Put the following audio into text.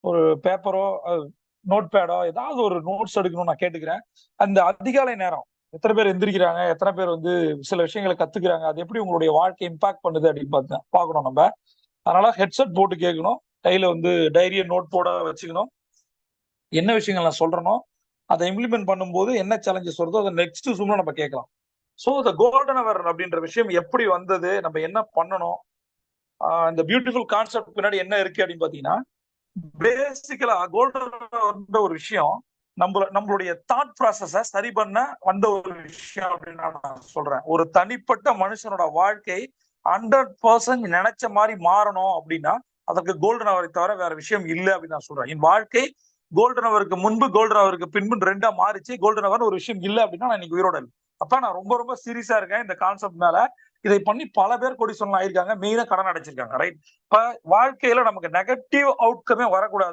ஒரு பேப்பரோ, நோட் பேடோ ஏதாவது ஒரு நோட்ஸ் எடுக்கணும்னு நான் கேட்டுக்கிறேன். அந்த அதிகாலை நேரம் எத்தனை பேர் எந்திரிக்கிறாங்க, எத்தனை பேர் வந்து சில விஷயங்களை கத்துக்கிறாங்க, அது எப்படி உங்களுடைய வாழ்க்கை இம்பாக்ட் பண்ணுது அப்படின்னு பார்க்கணும் நம்ம. அதனால ஹெட்செட் போட்டு கேட்கணும். கையில வந்து டைரியை நோட் போட வச்சுக்கணும். என்ன விஷயங்கள் நான் சொல்றேனோ அதை இம்ப்ளிமெண்ட் பண்ணும்போது என்ன சேலஞ்சஸ் வருதோ அதை நெக்ஸ்ட் ஜூம்ல நம்ம கேட்கலாம். சோ இந்த கோல்டன் அவர் அப்படின்ற விஷயம் எப்படி வந்தது, நம்ம என்ன பண்ணணும், இந்த பியூட்டிஃபுல் கான்செப்ட் பின்னாடி என்ன இருக்கு அப்படின்னு பாத்தீங்கன்னா, பேசிக்கலா கோல்டன் ஒரு விஷயம் நம்மளுடைய தாட் ப்ராசஸ சரி பண்ண வந்த ஒரு விஷயம் அப்படின்னு நான் சொல்றேன். ஒரு தனிப்பட்ட மனுஷனோட வாழ்க்கை 100% நினைச்ச மாதிரி மாறணும் அப்படின்னா அதற்கு கோல்டன் அவரை தவிர வேற விஷயம் இல்லை அப்படின்னு நான் சொல்றேன். என் வாழ்க்கை கோல்டன் அவருக்கு முன்பு கோல்டன் அவருக்கு பின்பு ரெண்டா மாறிச்சு. கோல்டன் அவர் ஒரு விஷயம் இல்லை அப்படின்னா நான் இன்னைக்கு உயிரோட இல்லை. அப்ப நான் ரொம்ப ரொம்ப சீரியஸா இருக்கேன் இந்த கான்செப்ட் மேல. இதை பண்ணி பல பேர் கோடீஸ்வரன் ஆயிருக்காங்க, மெயினா கடன் அடைச்சிருக்காங்க. ரைட். இப்ப வாழ்க்கையில நமக்கு நெகட்டிவ் அவுட்கமே வரக்கூடாது.